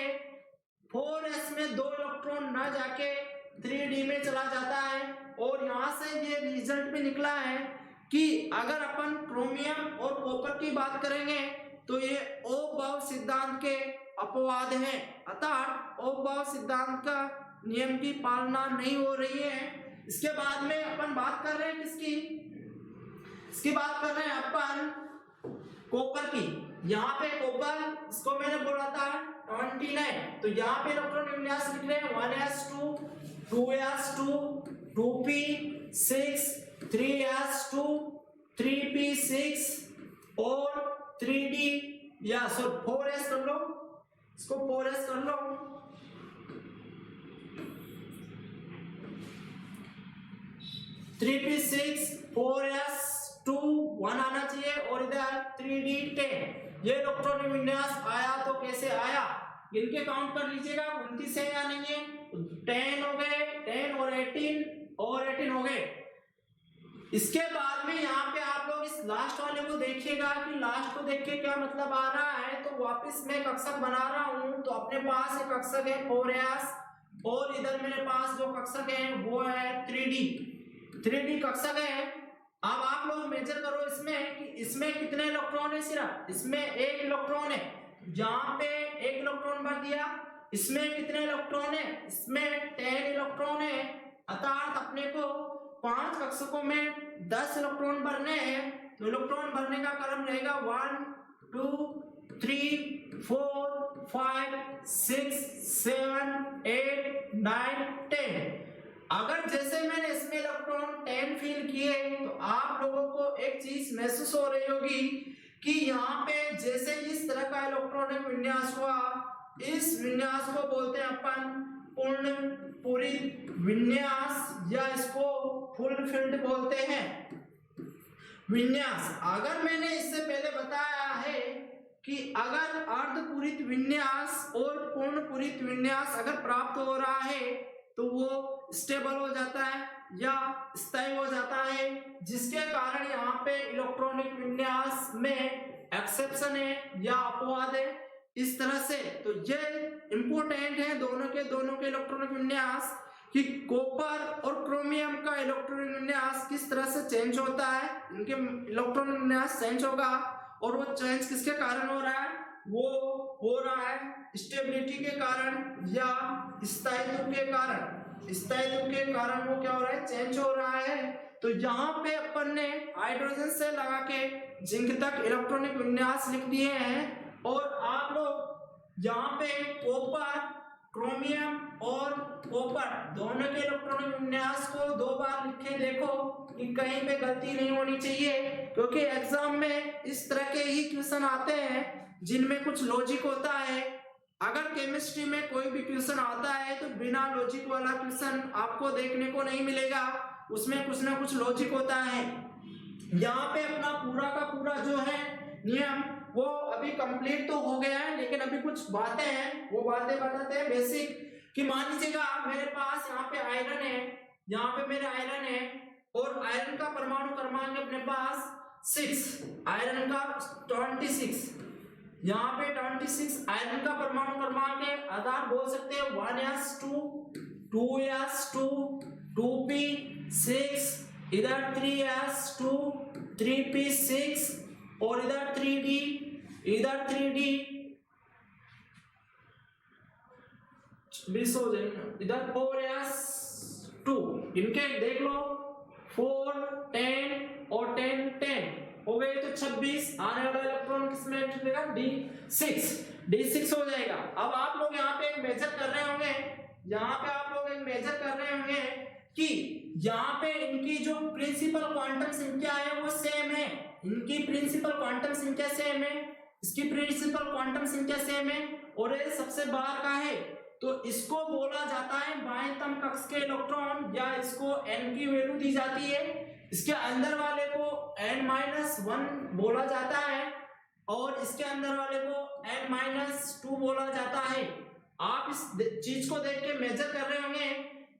4s में 2 इलेक्ट्रॉन न जाके 3d में चला जाता है। और यहाँ से ये रिजल्ट भी निकला है कि अगर अपन क्रोमियम और कॉपर की बात करेंगे तो ये ओम सिद्धांत के अपवाद हैं, अर्थात ओम सिद्धांत का नियम की पालना नहीं हो रही है। इसके बाद में अपन बात कर रहे हैं किसकी, इसकी बात कर रहे हैं अपन कॉपर की। यहाँ पे कॉपर, इसको मैंने बोला था 29, तो यहाँ पे इलेक्ट्रॉन विन्यास लिख रहे हैं 1s2 2s2 2p6 3s2 3p6 और 3d या सो 4s कर लो, इसको 4s कर लो। 3p6 4s2 1 आना चाहिए और इधर 3d 10। ये इलेक्ट्रॉनिक विन्यास आया तो कैसे आया, इनके काउंट कर लीजिएगा, 29 है या नहीं है, 10 हो गए, 10 और 18 हो गए। इसके बाद में यहाँ पे आप लोग इस लास्ट वाले को देखिएगा कि लास्ट को देख के क्या मतलब आ रहा है। तो वापस मैं कक्षक बना रहा हूँ, तो अपने पास एक कक्षक है 4s और इधर मेरे पास जो कक्षक है वो है 3d कक्षक है। अब आप लोग मेजर करो इसमें कि इसमें कितने इलेक्ट्रॉन है, सिर्फ इसमें एक इलेक्ट्रॉन है, यहाँ पे एक इलेक्ट्रॉन भर दिया। इसमें कितने इलेक्ट्रॉन है, इसमें 10 इलेक्ट्रॉन है, अर्थात अपने को 5 कक्षकों में 10 इलेक्ट्रॉन भरने हैं। तो इलेक्ट्रॉन भरने का क्रम रहेगा 1 2 3 4 5 6 7 8 9 10। अगर जैसे मैंने इसमें इलेक्ट्रॉन 10 फील किए तो आप लोगों को एक चीज महसूस हो रही होगी कि यहाँ पे जैसे इस तरह का इलेक्ट्रॉनिक विन्यास हुआ, इस विन्यास को बोलते हैं अपन पूर्ण पूरी विन्यास, या इसको फुलफिल्ड बोलते हैं विन्यास। अगर मैंने इससे पहले बताया है कि अगर अर्धपूरित विन्यास और पूर्ण पूरित विन्यास अगर प्राप्त हो रहा है तो वो स्टेबल हो जाता है या स्थायी हो जाता है, जिसके कारण यहाँ पे इलेक्ट्रॉनिक विन्यास में एक्सेप्शन है या अपवाद है, इस तरह से। तो ये इंपॉर्टेंट है दोनों के इलेक्ट्रॉनिक विन्यास कि कॉपर और क्रोमियम का इलेक्ट्रॉनिक विन्यास किस तरह से चेंज होता है, इनके इलेक्ट्रॉनिक विन्यास चेंज होगा। और वो चेंज किसके कारण हो रहा है, वो हो रहा है स्टेबिलिटी के कारण या स्थायित्व के कारण। स्थायित्व के कारण वो क्या हो रहा है, चेंज हो रहा है। तो यहाँ पे अपन ने हाइड्रोजन से लगा के जिंक तक इलेक्ट्रॉनिक विन्यास लिख दिए हैं। और आप लोग यहाँ पे कॉपर, क्रोमियम और कॉपर दोनों के इलेक्ट्रॉनिक विन्यास को 2 बार लिखे देखो कि कहीं पे गलती नहीं होनी चाहिए, क्योंकि एग्जाम में इस तरह के ही क्वेश्चन आते हैं जिनमें कुछ लॉजिक होता है। अगर केमिस्ट्री में कोई भी क्वेश्चन आता है तो बिना लॉजिक वाला क्वेश्चन आपको देखने को नहीं मिलेगा, उसमें कुछ ना कुछ लॉजिक होता है। यहाँ पे अपना पूरा का पूरा जो है नियम वो अभी कंप्लीट तो हो गया है, लेकिन अभी कुछ बातें हैं, वो बातें बताते हैं बेसिक। कि मान लीजिएगा मेरे पास यहाँ पे आयरन है, यहाँ पे मेरे आयरन है और आयरन का परमाणु क्रमांक अपने पास 6, आयरन का 26, यहाँ पे 26 आयरन का परमाणु क्रमांक है। आधार बोल सकते हैं 1s2 2s2 2p6, इधर 3s2 3p6 और इधर 3d, इधर 3d 20 हो जाएगा, इधर 4s2। इनके देख लो 4 10 और 10 10 हो गए, तो 26 आने वाला इलेक्ट्रॉन किसमें एंटर करेगा, D6 हो जाएगा। अब आप लोग यहाँ पे एक मेजर कर रहे होंगे, यहाँ पे आप लोग एक मेजर कि यहाँ पे इनकी जो प्रिंसिपल क्वांटम संख्या है वो सेम है, इनकी प्रिंसिपल क्वांटम संख्या सेम है, इसकी प्रिंसिपल क्वांटम संख्या सेम है और ये सबसे बाहर का है, तो इसको बोला जाता है बाह्यतम कक्ष के इलेक्ट्रॉन, या इसको n की वैल्यू दी जाती है, इसके अंदर वाले को n-1 बोला जाता है और इसके अंदर वाले को n-2 बोला जाता है। आप इस चीज को देख के मेजर कर रहे होंगे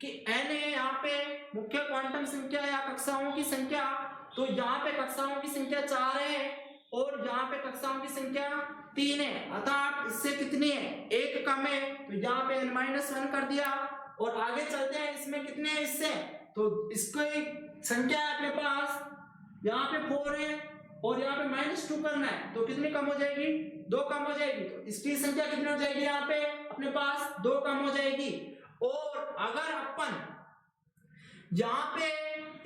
कि n है यहाँ पे मुख्य क्वांटम संख्या या कक्षाओं की संख्या, तो यहाँ पे कक्षाओं की संख्या 4 है और यहाँ पे कक्षाओं की संख्या 3 है, अर्थात इससे कितनी है, एक कम है, तो यहाँ पे n-1 कर दिया। और आगे चलते हैं, इसमें कितने हैं इससे, तो इसको एक संख्या है अपने पास, यहाँ पे 4 है और यहाँ पे -2 करना है, तो कितनी कम हो जाएगी, 2 कम हो जाएगी, तो इसकी संख्या कितनी हो जाएगी, यहाँ पे अपने पास 2 कम हो जाएगी। और अगर अपन यहाँ पे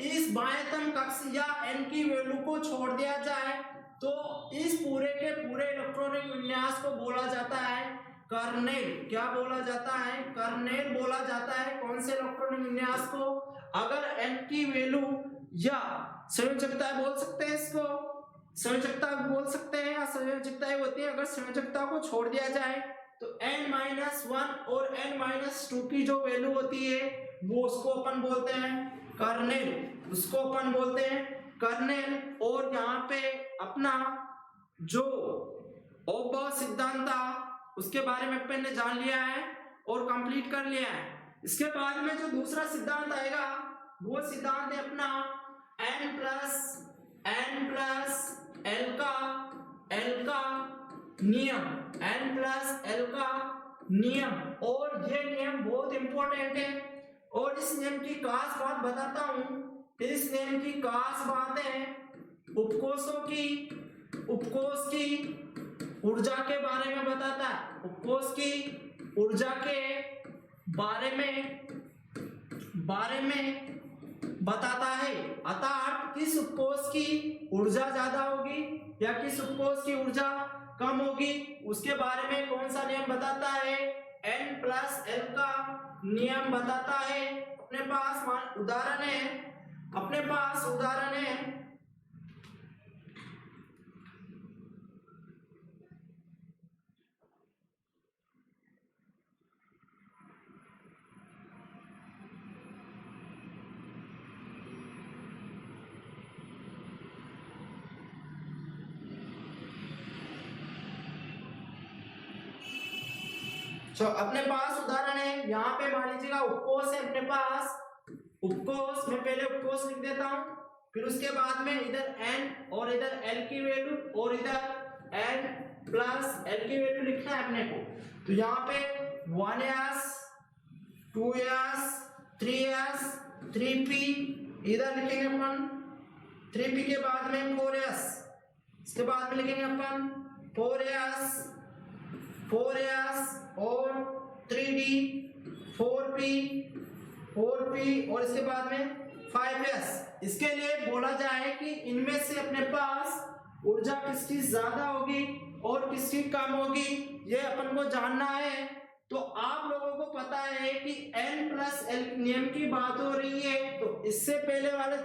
इस बाह्यतम कक्ष या n की वैल्यू को छोड़ दिया जाए तो इस पूरे के पूरे इलेक्ट्रॉनिक विन्यास को बोला जाता है कर्नेल। क्या बोला जाता है, कर्नेल बोला जाता है। कौन से इलेक्ट्रॉनिक विन्यास को, अगर n की वैल्यू या संयोजकता बोल सकते हैं, इसको संयोजकता बोल सकते हैं या संयोजकताएं होती है, अगर संयोजकता को छोड़ दिया जाए तो n-1 और n-2 की जो वैल्यू होती है वो उसको अपन बोलते हैं कर्नेल, उसको अपन बोलते हैं कर्नेल। और यहाँ पे अपना जो ओबॉ सिद्धांत था उसके बारे में अपन ने जान लिया है और कंप्लीट कर लिया है। इसके बाद में जो दूसरा सिद्धांत आएगा वो सिद्धांत है अपना n प्लस L का नियम, n प्लस L का नियम। और ये नियम बहुत इंपॉर्टेंट है और इस नियम की खास बात बताता हूं। इस नियम की खास बात है उपकोष की ऊर्जा के बारे में बताता है, उपकोष की ऊर्जा के बारे में बताता है, अर्थात किस उपकोष की ऊर्जा ज्यादा होगी या किस उपकोष की ऊर्जा कम होगी, उसके बारे में कौन सा नियम बताता है, n प्लस L का नियम बताता है। अपने पास उदाहरण है अपने पास उदाहरण है, यहाँ पे मान लीजिएगा उपकोष है अपने पास, उपकोष में पहले उपकोष लिख देता हूँ, फिर उसके बाद में इधर n और इधर L की वैल्यू और इधर n प्लस L की वैल्यू लिखना है अपने को। तो यहाँ पे 1s 2s 3s 3p इधर लिखेंगे अपन, 3p के बाद में 4s, इसके बाद में लिखेंगे अपन 4s और 3d 4p और इसके बाद में 5s। इसके लिए बोला जाए कि इनमें से अपने पास ऊर्जा किसकी ज्यादा होगी और किसकी कम होगी, ये अपन को जानना है। तो आप लोगों को पता है कि n प्लस L नियम की बात हो रही है, तो इससे पहले वाले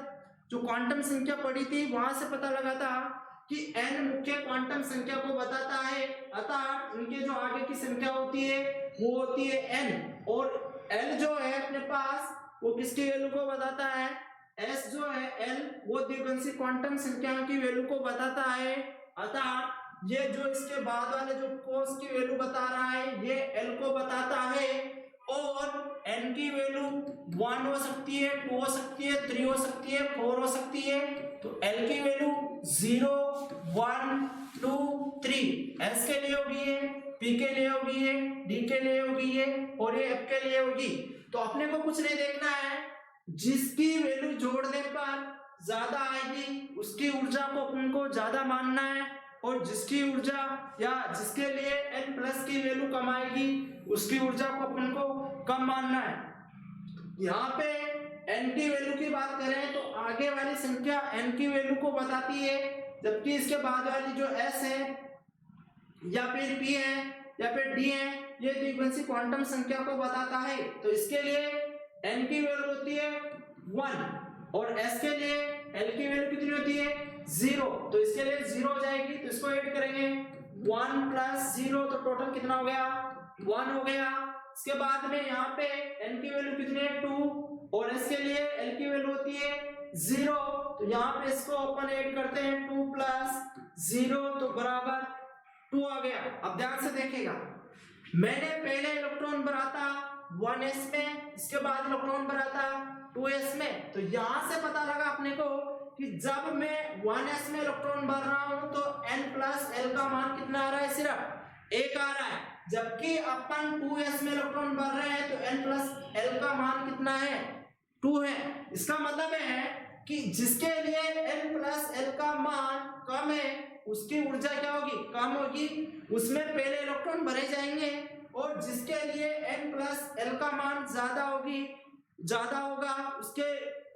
जो क्वांटम संख्या पढ़ी थी वहां से पता लगा था कि n मुख्य क्वांटम संख्या को बताता है, अतः इनके जो आगे की संख्या होती है वो होती है n, और L जो है अपने पास वो किसकी वैल्यू को बताता है, S जो है L वो द्विगंशी क्वांटम संख्याओं की वैल्यू को बताता है, अतः ये जो इसके बाद वाले जो कोस की वैल्यू बता रहा है ये L को बताता है। और n की वैल्यू 1 हो सकती है, 2 हो सकती है, 3 हो सकती है, 4 हो सकती है, तो L की वैल्यू 0 1 2 3 S के लिए होगी है, P के लिए होगी है, D के लिए होगी है और ये F के लिए होगी। तो अपने को कुछ नहीं देखना है, जिसकी वैल्यू जोड़ने पर ज्यादा आएगी उसकी ऊर्जा को अपन को ज्यादा मानना है, और जिसकी ऊर्जा या जिसके लिए n प्लस की वैल्यू कम आएगी उसकी ऊर्जा को अपन को कम मानना है। यहाँ पे n की वैल्यू की बात करें तो आगे वाली संख्या n की वैल्यू को बताती है, जबकि इसके बाद वाली जो s है या फिर p है या फिर d है ये द्विगंशी क्वांटम संख्या को बताता है। तो इसके लिए n की वैल्यू होती है 1 और s के लिए l की वैल्यू कितनी होती है 0, तो इसके लिए 0 हो जाएगी, तो इसको ऐड करेंगे 1 प्लस 0, तो टोटल कितना हो गया 1 हो गया। इसके बाद में यहाँ पे n की वैल्यू कितनी है 2 और s के लिए l की वैल्यू होती है 0, तो यहाँ पे इसको अपन ऐड करते हैं 2 प्लस 0 तो बराबर 2 आ गया। अब ध्यान से देखिएगा, मैंने पहले इलेक्ट्रॉन भरा था 1s में, इसके बाद इलेक्ट्रॉन भरा था 2s में, तो यहां से पता लगा अपने को कि जब मैं 1s में इलेक्ट्रॉन भर रहा हूं तो n प्लस l का मान कितना आ रहा है सिर्फ 1 आ रहा है, जबकि अपन 2s में इलेक्ट्रॉन भर रहे हैं तो n प्लस l का मान कितना है 2 है। इसका मतलब है कि जिसके लिए n प्लस l का मान कम है उसकी ऊर्जा क्या होगी कम होगी, उसमें पहले इलेक्ट्रॉन भरे जाएंगे, और जिसके लिए n प्लस l का मान ज्यादा होगा उसके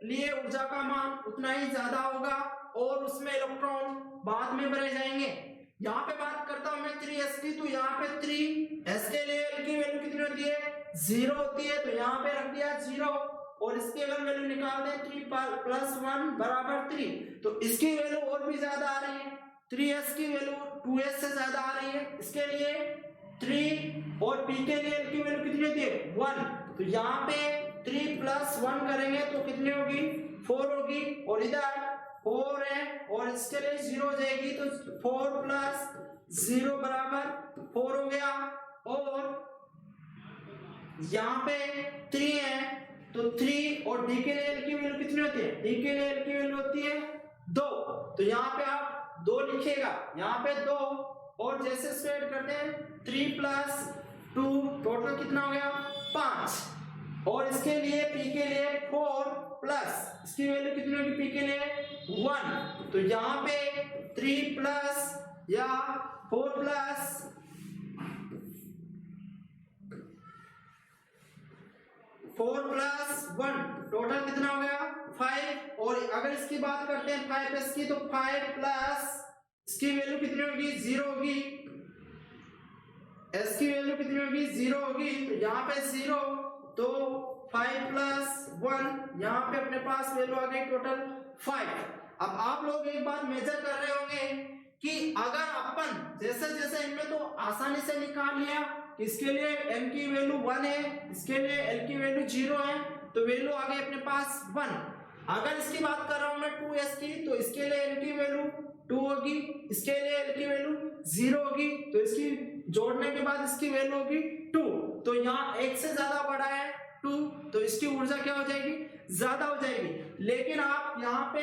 लिए ऊर्जा का मान उतना ही ज्यादा होगा और उसमें इलेक्ट्रॉन बाद में भरे जाएंगे। यहाँ पे बात करता हूं मैं 3s की, तो यहाँ पे 3s के लिए l की वैल्यू कितनी होती है 0 होती है, तो यहाँ पे रख दिया 0 और इसकी अगर वैल्यू निकाल दें 3 प्लस 1 बराबर 3, तो इसकी वैल्यू और भी ज्यादा आ रही है, 3s की वैल्यू 2s से ज्यादा आ रही है, इसके लिए 3 और p के लिए l की वैल्यू कितनी होती है 1, तो यहाँ पे 3 प्लस 1 करेंगे तो कितनी होगी 4 होगी, और इधर 4 है और इसके लिए 0 हो जाएगी, तो 4 प्लस 0 बराबर 4 हो गया, और यहाँ पे 3 है तो 3 और d के लिए l की वैल्यू कितनी होती है d के लिए l की वैल्यू होती है 2, तो यहाँ पे आप 2 लिखिएगा, यहाँ पे 2 और जैसे स्प्रेड करते हैं 3 प्लस 2 टोटल कितना हो गया 5, और इसके लिए p के लिए 4 प्लस इसकी वैल्यू कितनी होगी p के लिए 1, तो यहाँ पे 3 प्लस या 4 प्लस 4 प्लस 1 टोटल कितना हो गया 5, और अगर इसकी बात करते हैं 5s की, तो 5 प्लस इसकी वैल्यू कितनी होगी 0 होगी, s की वैल्यू कितनी होगी 0 होगी, तो यहाँ पे 0, तो 5 प्लस 1 यहाँ पे अपने पास वैल्यू आ गई टोटल 5। अब आप लोग एक बात मेजर कर रहे होंगे कि अगर अपन जैसे जैसे इनमें तो आसानी से निकाल लिया, इसके लिए m की वैल्यू 1 है, इसके लिए l की वैल्यू 0 है, तो वैल्यू आ गई अपने पास 1। अगर इसकी बात कर रहा हूं मैं 2s की, तो इसके लिए l की वैल्यू 2 होगी, इसके लिए l की वैल्यू 0 होगी, तो इसकी जोड़ने के बाद इसकी वैल्यू होगी 2, तो यहाँ एक से ज्यादा बड़ा है 2, तो इसकी ऊर्जा क्या हो जाएगी ज्यादा हो जाएगी। लेकिन आप यहाँ पे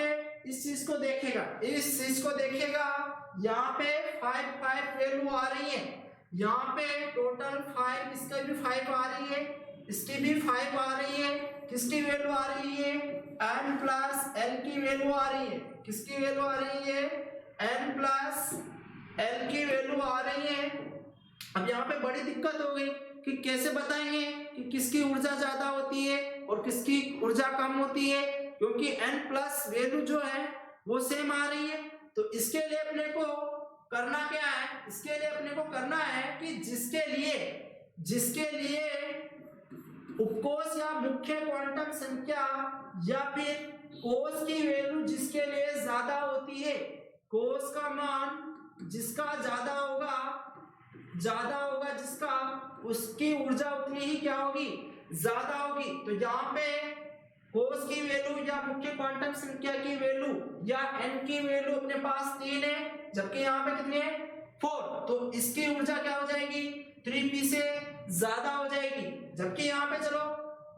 इस चीज को देखेगा, यहाँ पे 5 वैल्यू आ रही है, यहाँ पे टोटल 5, इसका भी 5 आ रही है, इसकी भी 5 आ रही है, किसकी वैल्यू आ रही है n प्लस l की वैल्यू आ रही है, किसकी वैल्यू आ रही है n प्लस l की वैल्यू आ रही है। अब यहाँ पे बड़ी दिक्कत हो गई कि कैसे बताएंगे कि किसकी ऊर्जा ज्यादा होती है और किसकी ऊर्जा कम होती है, क्योंकि n प्लस वैल्यू जो है वो सेम आ रही है। तो इसके लिए अपने को करना क्या है, इसके लिए अपने को करना है कि जिसके लिए उपकोष या मुख्य क्वांटम संख्या या फिर कोष की वैल्यू जिसके लिए ज्यादा होती है, कोष का मान जिसका ज्यादा होगा जिसका, उसकी ऊर्जा उतनी ही क्या होगी ज्यादा होगी। तो यहाँ पे कोष की वैल्यू या मुख्य क्वांटम संख्या की वैल्यू या n की वैल्यू अपने पास 3 है, जबकि यहाँ पे कितनी है 4, तो इसकी ऊर्जा क्या हो जाएगी 3p से ज्यादा हो जाएगी। जबकि यहाँ पे चलो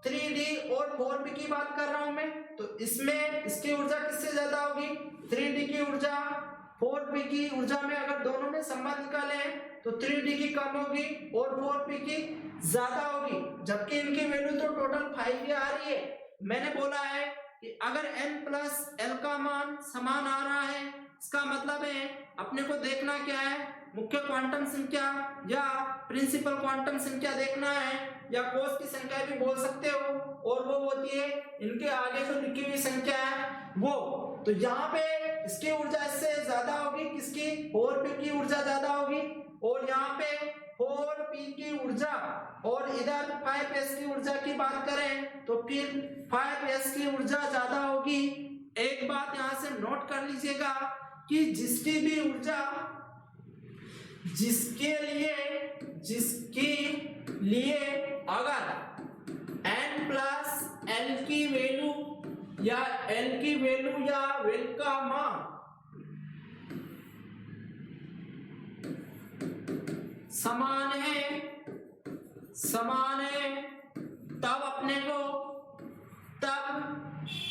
3d और 4p की बात कर रहा हूं मैं, तो इसमें इसकी ऊर्जा किससे ज्यादा होगी 3d की ऊर्जा 4p की ऊर्जा में अगर दोनों में संबंध निकाले तो 3d की कम होगी और 4p की ज्यादा होगी, जबकि इनकी वैल्यू तो टोटल 5 ही आ रही है। मैंने बोला है कि अगर n प्लस l का मान समान आ रहा है, इसका मतलब है अपने को देखना क्या है, मुख्य क्वांटम संख्या या प्रिंसिपल क्वांटम संख्या देखना है, या कोष की संख्या भी बोल सकते हो, और वो होती है इनके आगे जो लिखी हुई संख्या है वो। तो यहाँ पे इसकी ऊर्जा इससे ज्यादा होगी, किसकी 4p की ऊर्जा ज्यादा होगी, और यहाँ पे 4p P की ऊर्जा और इधर 5s की ऊर्जा की बात करें तो फिर 5s की ऊर्जा ज्यादा होगी। एक बात यहां से नोट कर लीजिएगा कि जिसके लिए अगर n प्लस l की वैल्यू या वेल का मान समान है तब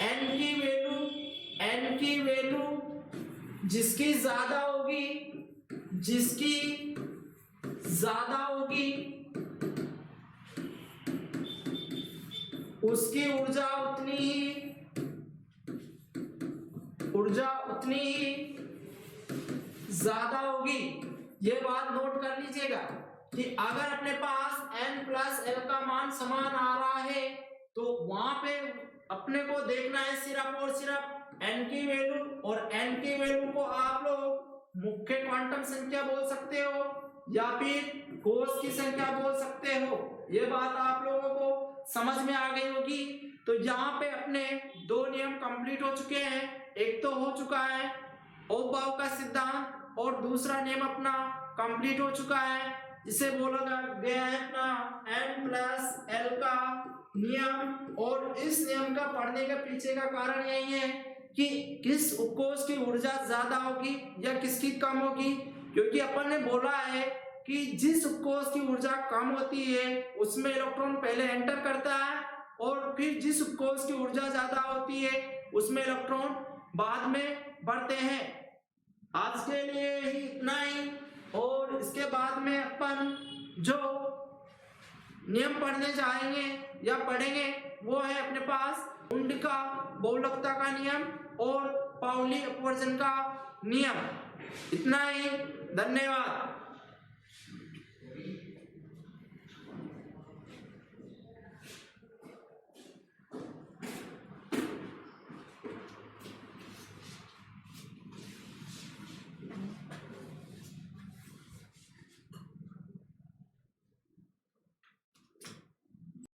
n की वैल्यू जिसकी ज्यादा होगी उसकी ऊर्जा उतनी ही ज्यादा होगी। ये बात नोट कर लीजिएगा कि अगर अपने पास n प्लस l का मान समान आ रहा है तो वहां पे अपने को देखना है सिर्फ और सिर्फ n की वैल्यू, और n की वैल्यू को आप लोग मुख्य क्वांटम संख्या बोल सकते हो या फिर कोस की संख्या बोल सकते हो। ये बात आप लोगों को समझ में आ गई होगी। तो यहाँ पे अपने दो नियम कंप्लीट हो चुके हैं। एक तो हो चुका है ओहम का सिद्धांत और दूसरा नियम अपना कंप्लीट हो चुका है, इसे बोला गया है अपना n प्लस l का नियम। और इस नियम का पढ़ने के पीछे का कारण यही है कि किस उपकोष की ऊर्जा ज्यादा होगी या किसकी कम होगी, क्योंकि अपन ने बोला है कि जिस उपकोष की ऊर्जा कम होती है उसमें इलेक्ट्रॉन पहले एंटर करता है और फिर जिस उपकोष की ऊर्जा ज्यादा होती है उसमें इलेक्ट्रॉन बाद में बढ़ते हैं। आज के लिए ही इतना ही, और इसके बाद में अपन जो नियम पढ़ने जाएंगे या पढ़ेंगे वो है अपने पास उंड का बहुलकता का नियम और पाउली अपवर्जन का नियम। इतना ही, धन्यवाद।